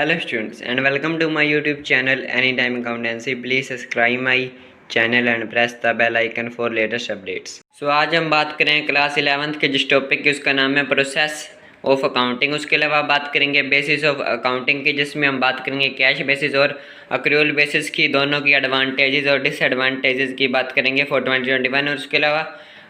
Hello students and welcome to my YouTube channel Anytime Accountancy. Please subscribe my channel and press the bell icon for latest updates. आज हम बात करें class 11th के जिस topic की उसका नाम है प्रोसेस ऑफ अकाउंटिंग। उसके अलावा बात करेंगे बेसिस ऑफ अकाउंटिंग की, जिसमें हम बात करेंगे कैश बेसिस और अक्रूवल बेसिस की, दोनों की एडवांटेजेस और डिसएडवांटेजेस की बात करेंगे फॉर 2021। और उसके अलावा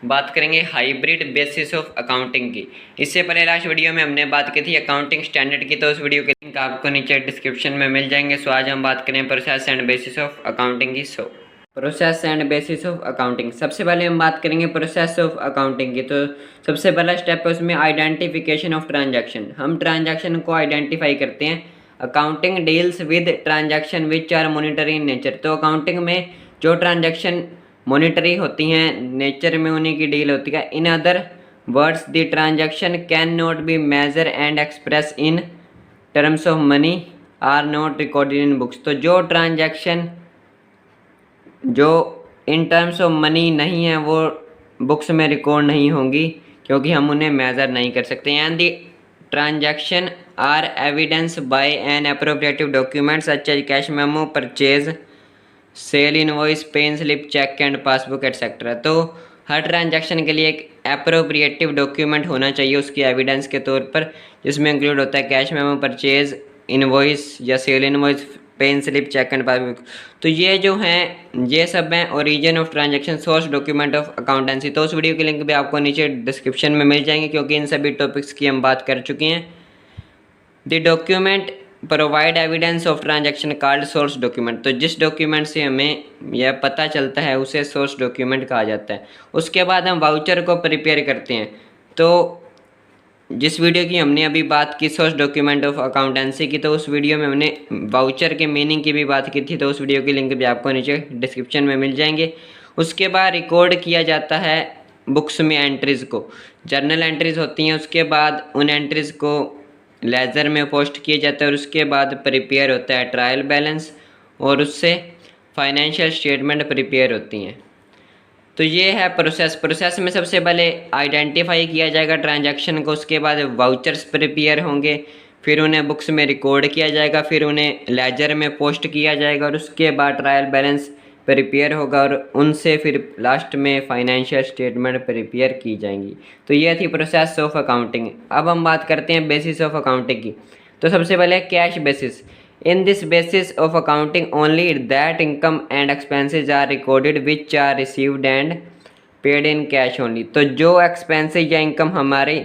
बात करेंगे हाइब्रिड बेसिस ऑफ अकाउंटिंग की। इससे पहले लास्ट वीडियो में हमने बात की थी अकाउंटिंग स्टैंडर्ड की, तो उस वीडियो के लिंक आपको नीचे डिस्क्रिप्शन में मिल जाएंगे। आज हम बात करें process and basis of accounting की। Process and basis of accounting, सबसे पहले हम बात करेंगे प्रोसेस ऑफ अकाउंटिंग की। तो सबसे पहला स्टेप है उसमें आइडेंटिफिकेशन ऑफ ट्रांजैक्शन। हम ट्रांजैक्शन को आइडेंटिफाई करते हैं। Accounting deals with transaction which are monetary in nature. तो अकाउंटिंग में जो ट्रांजैक्शन मॉनिटरी होती हैं, नेचर में उन्हीं की डील होती है। In other words the transaction can not be measure and express in terms of money are not recorded in books. तो जो ट्रांजैक्शन जो इन टर्म्स ऑफ मनी नहीं है वो बुक्स में रिकॉर्ड नहीं होंगी, क्योंकि हम उन्हें मेजर नहीं कर सकते। And the transaction are evidence by an appropriative document such as cash memo, purchase, sale invoice, pen slip, cheque and passbook etcetera. तो हर ट्रांजैक्शन के लिए एक अप्रोप्रिएटिव डॉक्यूमेंट होना चाहिए उसकी एविडेंस के तौर पर, जिसमें इंक्लूड होता है कैश मेमो, परचेज इनवॉइस या sale invoice, pen slip, cheque and passbook. तो ये जो हैं ये सब हैं origin of transaction, source document of accountancy. तो उस वीडियो की लिंक भी आपको नीचे डिस्क्रिप्शन में मिल जाएंगे, क्योंकि इन सभी टॉपिक्स की हम बात कर चुके हैं। The document provide evidence of transaction called source document. तो जिस डॉक्यूमेंट से हमें यह पता चलता है उसे सोर्स डॉक्यूमेंट कहा जाता है। उसके बाद हम वाउचर को प्रिपेयर करते हैं। तो जिस वीडियो की हमने अभी बात की सोर्स डॉक्यूमेंट ऑफ अकाउंटेंसी की, तो उस वीडियो में हमने वाउचर के मीनिंग की भी बात की थी। तो उस वीडियो की लिंक भी आपको नीचे डिस्क्रिप्शन में मिल जाएंगे। उसके बाद रिकॉर्ड किया जाता है बुक्स में एंट्रीज़ को, जर्नल एंट्रीज़ होती हैं। उसके बाद उन एंट्रीज़ को लेजर में पोस्ट किया जाता है और उसके बाद प्रिपेयर होता है ट्रायल बैलेंस और उससे फाइनेंशियल स्टेटमेंट प्रिपेयर होती हैं। तो ये है प्रोसेस में सबसे पहले आइडेंटिफाई किया जाएगा ट्रांजैक्शन को, उसके बाद वाउचर्स प्रिपेयर होंगे, फिर उन्हें बुक्स में रिकॉर्ड किया जाएगा, फिर उन्हें लेजर में पोस्ट किया जाएगा और उसके बाद ट्रायल बैलेंस प्रिपेयर होगा और उनसे फिर लास्ट में फाइनेंशियल स्टेटमेंट प्रिपेयर की जाएंगी। तो ये थी प्रोसेस ऑफ अकाउंटिंग। अब हम बात करते हैं बेसिस ऑफ अकाउंटिंग की। तो सबसे पहले cash basis. In this basis of accounting only that income and expenses are recorded which are received and paid in cash only. तो जो एक्सपेंसेस या इनकम हमारे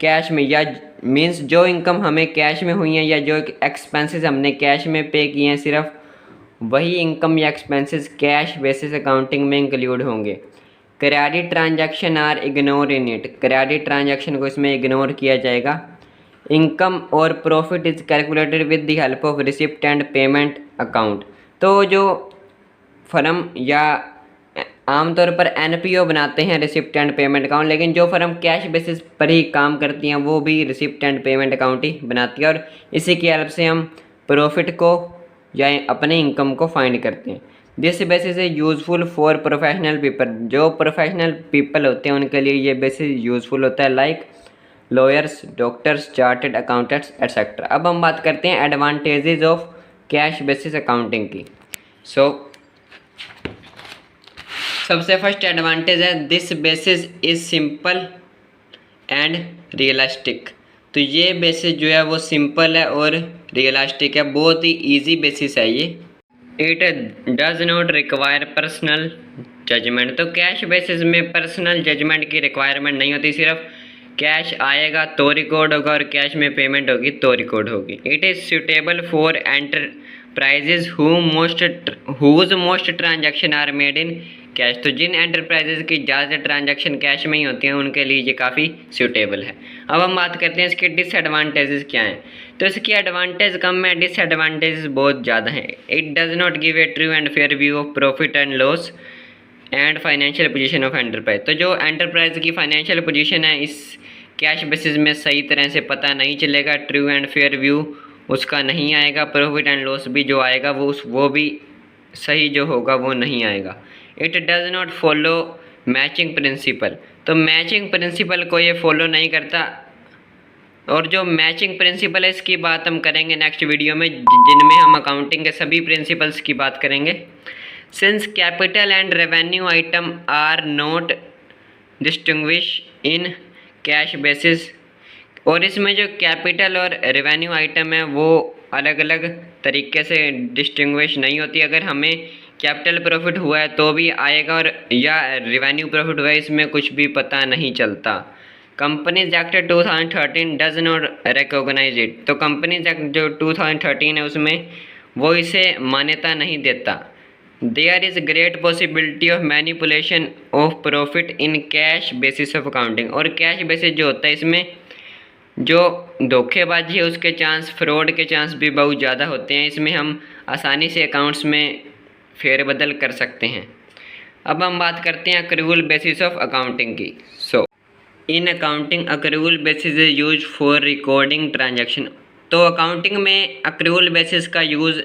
कैश में, या मीन्स जो इनकम हमें कैश में हुई हैं या जो एक्सपेंसेस हमने कैश में पे किए हैं, सिर्फ वही इनकम या एक्सपेंसेस कैश बेसिस अकाउंटिंग में इंक्लूड होंगे। Credit transaction are ignore in it. Credit transaction को इसमें इग्नोर किया जाएगा। इनकम और profit is calculated with the help of receipt and payment account. तो जो फर्म या आमतौर पर एनपीओ बनाते हैं रिसिप्ट एंड पेमेंट अकाउंट, लेकिन जो फर्म कैश बेसिस पर ही काम करती हैं वो भी रिसिप्ट एंड पेमेंट अकाउंट ही बनाती है और इसी की हेल्प से हम प्रॉफिट को या अपने इनकम को फाइंड करते हैं। This basis is useful for professional people. जो प्रोफेशनल पीपल होते हैं उनके लिए ये बेसिस यूज़फुल होता है, like lawyers, doctors, chartered accountants etcetera. अब हम बात करते हैं advantages of cash basis accounting की। सबसे फर्स्ट एडवांटेज है this basis is simple and realistic. तो ये बेसिस जो है वो सिंपल है और रियलिस्टिक है, बहुत ही इजी बेसिस है ये। It does not require personal judgement. तो कैश बेसिस में पर्सनल जजमेंट की रिक्वायरमेंट नहीं होती, सिर्फ कैश आएगा तो रिकॉर्ड होगा और कैश में पेमेंट होगी तो रिकॉर्ड होगी। It is suitable for enterprises whose most transaction are made in cash. तो जिन एंटरप्राइजेज की ज़्यादा ट्रांजैक्शन कैश में ही होती हैं उनके लिए ये काफ़ी सूटेबल है। अब हम बात करते हैं इसके डिसएडवांटेजेस क्या हैं। तो इसकी एडवांटेज कम है, डिसएडवांटेजेस बहुत ज़्यादा हैं। It does not give a true and fair view of profit and loss and financial position of enterprise. तो जो एंटरप्राइज की फाइनेंशियल पोजीशन है इस कैश बेसिस में सही तरह से पता नहीं चलेगा, ट्रू एंड फेयर व्यू उसका नहीं आएगा, प्रॉफिट एंड लॉस भी जो आएगा वो भी सही जो होगा वो नहीं आएगा। It does not follow matching principal. तो मैचिंग प्रिंसिपल को ये फॉलो नहीं करता। और जो मैचिंग प्रिंसिपल है इसकी बात हम करेंगे नेक्स्ट वीडियो में, जिनमें हम अकाउंटिंग के सभी प्रिंसिपल्स की बात करेंगे। Since capital and revenue item are not distinguish in cash basis, और इसमें जो कैपिटल और रेवेन्यू आइटम है वो अलग अलग तरीके से डिस्टिंग्विश नहीं होती। अगर हमें कैपिटल प्रॉफिट हुआ है तो भी आएगा, और या रेवेन्यू प्रॉफिट हुआ है इसमें कुछ भी पता नहीं चलता। Companies act 2013 does not recognise it, तो कंपनीज एक्ट जो 2013 है उसमें वो इसे मान्यता नहीं देता। There is great possibility of manipulation of profit in cash basis of accounting, और कैश बेसिस जो होता है इसमें जो धोखेबाजी है उसके चांस, फ्रॉड के चांस भी बहुत ज़्यादा होते हैं। इसमें हम आसानी से अकाउंट्स में फेरबदल कर सकते हैं। अब हम बात करते हैं अक्रूवल बेसिस ऑफ अकाउंटिंग की। So in accounting accrual basis is use for recording transaction, तो अकाउंटिंग में अक्रूवल बेसिस का यूज़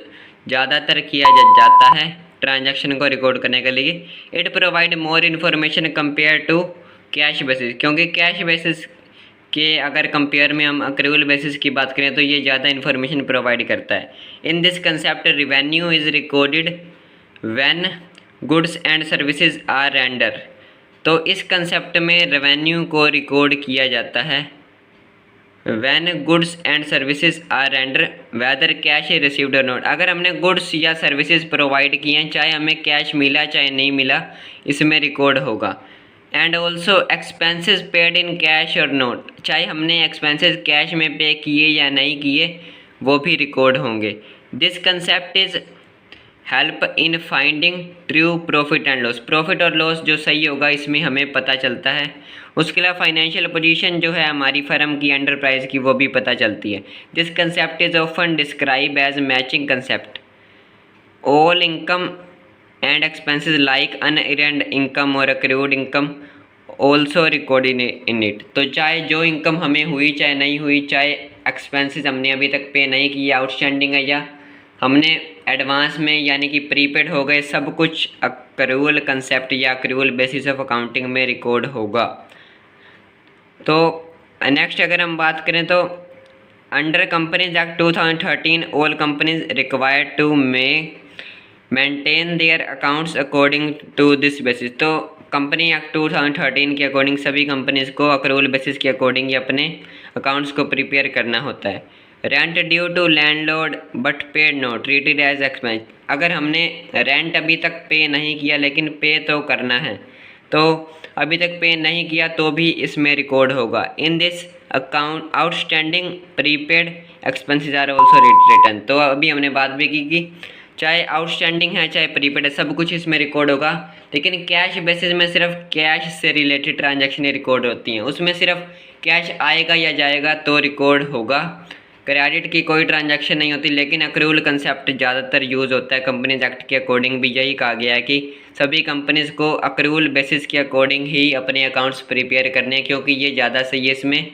ज़्यादातर किया जाता है ट्रांजैक्शन को रिकॉर्ड करने के लिए। It provide more information compare to cash basis, क्योंकि कैश बेसिस के अगर कंपेयर में हम अक्रूवल बेसिस की बात करें तो ये ज़्यादा इन्फॉर्मेशन प्रोवाइड करता है। In this concept revenue is recorded when goods and services are render, तो इस कंसेप्ट में रेवेन्यू को रिकॉर्ड किया जाता है when goods and services are render whether cash is received और नॉट, अगर हमने गुड्स या सर्विसेज प्रोवाइड किए हैं चाहे हमें कैश मिला चाहे नहीं मिला इसमें रिकॉर्ड होगा। And also expenses paid in cash और नोट, चाहे हमने एक्सपेंसेस कैश में पे किए या नहीं किए वो भी रिकॉर्ड होंगे। This concept is help in finding true profit and loss, profit और लॉस जो सही होगा इसमें हमें पता चलता है। उसके अलावा फाइनेंशियल पोजीशन जो है हमारी फर्म की, एंटरप्राइज की, वो भी पता चलती है। This concept is often describe as matching concept. All income and expenses like unearned income और accrued income also record in it, तो चाहे जो इनकम हमें हुई चाहे नहीं हुई, चाहे एक्सपेंसेस हमने अभी तक पे नहीं किए, आउटस्टैंडिंग है, या हमने एडवांस में यानी कि प्रीपेड हो गए, सब कुछ अक्रूवल कंसेप्ट या अक्रूवल बेसिस ऑफ अकाउंटिंग में रिकॉर्ड होगा। तो नेक्स्ट अगर हम बात करें तो under companies act 2013 all companies required to maintain their accounts according to this basis, तो कंपनी एक्ट 2013 के अकॉर्डिंग सभी कंपनीज को अक्रूवल बेसिस के अकॉर्डिंग ही अपने अकाउंट्स को प्रिपेयर करना होता है। Rent due to landlord but paid no treated as expense, अगर हमने रेंट अभी तक पे नहीं किया लेकिन पे तो करना है, तो अभी तक पे नहीं किया तो भी इसमें रिकॉर्ड होगा। In this account outstanding prepaid expenses are also return, तो अभी हमने बात भी की कि चाहे आउटस्टैंडिंग है चाहे प्रीपेड है सब कुछ इसमें रिकॉर्ड होगा। लेकिन कैश बेसिस में सिर्फ कैश से रिलेटेड ट्रांजैक्शनें रिकॉर्ड होती हैं, उसमें सिर्फ कैश आएगा या जाएगा तो रिकॉर्ड होगा, क्रेडिट की कोई ट्रांजैक्शन नहीं होती। लेकिन अक्रूवल कंसेप्ट ज़्यादातर यूज़ होता है। कंपनीज एक्ट के अकॉर्डिंग भी यही कहा गया है कि सभी कंपनीज को अक्रूवल बेसिस के अकॉर्डिंग ही अपने अकाउंट्स प्रिपेयर करने हैं, क्योंकि ये ज़्यादा सही है। इसमें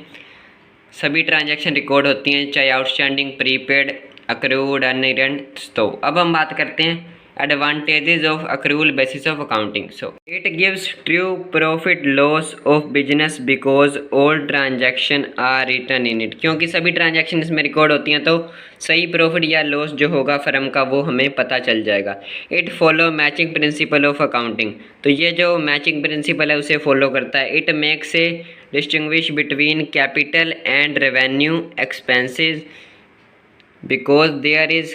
सभी ट्रांजैक्शन रिकॉर्ड होती हैं, चाहे आउटस्टैंडिंग, प्रीपेड, अक्रूव्ड, अनअर्न्ड। तो अब हम बात करते हैं advantages of accrual basis of accounting. So it gives true profit loss of business because all transaction are written in it, क्योंकि सभी ट्रांजैक्शन इसमें रिकॉर्ड होती हैं तो सही प्रॉफिट या लॉस जो होगा फर्म का वो हमें पता चल जाएगा। It follow matching principle of accounting, तो ये जो मैचिंग प्रिंसिपल है उसे फॉलो करता है। It makes a distinguish between capital and revenue expenses because there is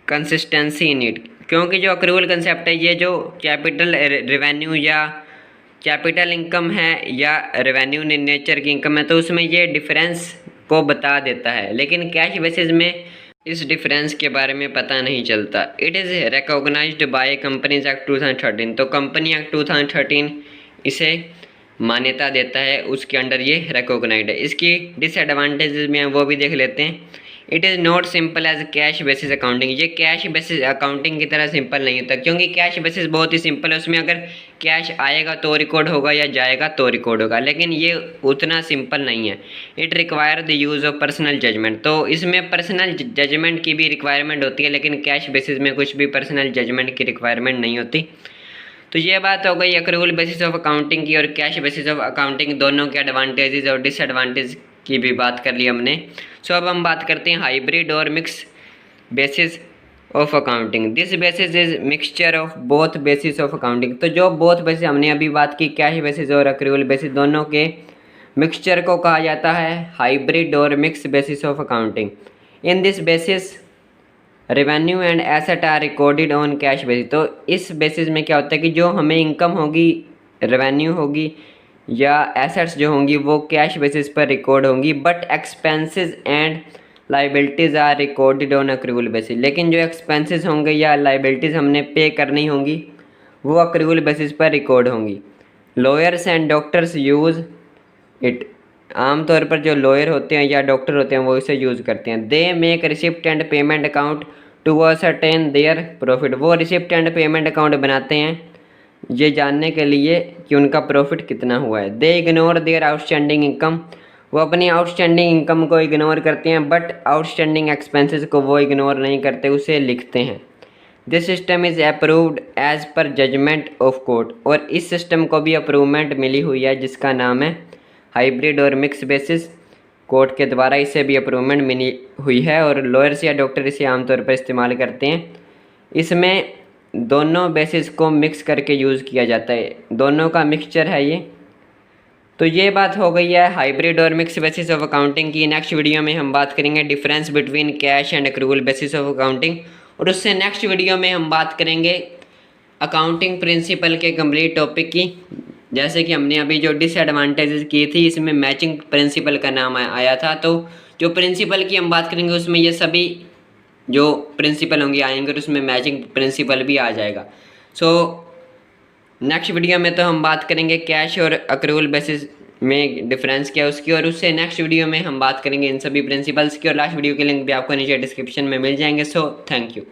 consistency in it, क्योंकि जो अक्रूवल कंसेप्ट है ये जो कैपिटल रेवेन्यू या कैपिटल इनकम है या रेवेन्यू नेचर की इनकम है तो उसमें ये डिफरेंस को बता देता है, लेकिन कैश बेसिस में इस डिफरेंस के बारे में पता नहीं चलता। It is recognised by companies act 2013, तो कंपनी एक्ट 2013 इसे मान्यता देता है, उसके अंडर ये रिकॉग्नाइज्ड है। इसकी डिसएडवांटेजेस में वो भी देख लेते हैं। It is not simple as cash basis accounting, ये कैश बेसिस अकाउंटिंग की तरह सिंपल नहीं होता, क्योंकि कैश बेसिस बहुत ही सिंपल है, उसमें अगर कैश आएगा तो रिकॉर्ड होगा या जाएगा तो रिकॉर्ड होगा, लेकिन ये उतना सिंपल नहीं है। It require the use of personal judgement, तो इसमें पर्सनल जजमेंट की भी रिक्वायरमेंट होती है, लेकिन कैश बेसिस में कुछ भी पर्सनल जजमेंट की रिक्वायरमेंट नहीं होती। तो ये बात हो गई अक्रूवल बेसिस ऑफ अकाउंटिंग की और कैश बेसिस ऑफ अकाउंटिंग दोनों के एडवांटेजेस और डिसएडवांटेज की भी बात कर ली हमने। सो अब हम बात करते हैं हाइब्रिड और mix basis of accounting. This basis is mixture of both basis of accounting. तो जो बोथ बेसिस हमने अभी बात की, कैश बेसिस और अक्रूवल बेसिस, दोनों के मिक्सचर को कहा जाता है हाइब्रिड और mix basis of accounting. In this basis revenue and asset are recorded on cash basis. तो इस बेसिस में क्या होता है कि जो हमें इनकम होगी, रेवेन्यू होगी या एसेट्स जो होंगी वो कैश बेसिस पर रिकॉर्ड होंगी, but expenses and liabilities are recorded on accrual basis. लेकिन जो एक्सपेंसेस होंगे या लाइबिलिटीज़ हमने पे करनी होंगी वो अक्रूवल बेसिस पर रिकॉर्ड होंगी। Lawyers and doctors use it. आमतौर पर जो लॉयर होते हैं या डॉक्टर होते हैं वो इसे यूज़ करते हैं। They make receipt and payment account to ascertain their profit. वो रिसिप्ट एंड पेमेंट अकाउंट बनाते हैं ये जानने के लिए कि उनका प्रॉफिट कितना हुआ है। They ignore their outstanding income. वो अपनी आउटस्टैंडिंग इनकम को इग्नोर करते हैं, बट आउटस्टैंडिंग एक्सपेंसेस को वो इग्नोर नहीं करते, उसे लिखते हैं। This system is approved as per judgement of court. और इस सिस्टम को भी अप्रूवमेंट मिली हुई है जिसका नाम है हाइब्रिड और मिक्स बेसिस। कोर्ट के द्वारा इसे भी अप्रूवमेंट मिली हुई है और लॉयर्स या डॉक्टर इसे आमतौर पर इस्तेमाल करते हैं। इसमें दोनों बेसिस को मिक्स करके यूज़ किया जाता है, दोनों का मिक्सचर है ये। तो ये बात हो गई है हाइब्रिड और मिक्स बेसिस ऑफ अकाउंटिंग की। नेक्स्ट वीडियो में हम बात करेंगे difference between cash and accrual basis of accounting, और उससे नेक्स्ट वीडियो में हम बात करेंगे अकाउंटिंग प्रिंसिपल के कंप्लीट टॉपिक की। जैसे कि हमने अभी जो डिसएडवांटेजेस की थी इसमें मैचिंग प्रिंसिपल का नाम आया था, तो जो प्रिंसिपल की हम बात करेंगे उसमें ये सभी जो प्रिंसिपल होंगे आएंगे और उसमें मैचिंग प्रिंसिपल भी आ जाएगा। सो नेक्स्ट वीडियो में तो हम बात करेंगे कैश और अक्रूवल बेसिस में डिफरेंस क्या है उसकी, और उससे नेक्स्ट वीडियो में हम बात करेंगे इन सभी प्रिंसिपल्स की। और लास्ट वीडियो के लिंक भी आपको नीचे डिस्क्रिप्शन में मिल जाएंगे। So thank you.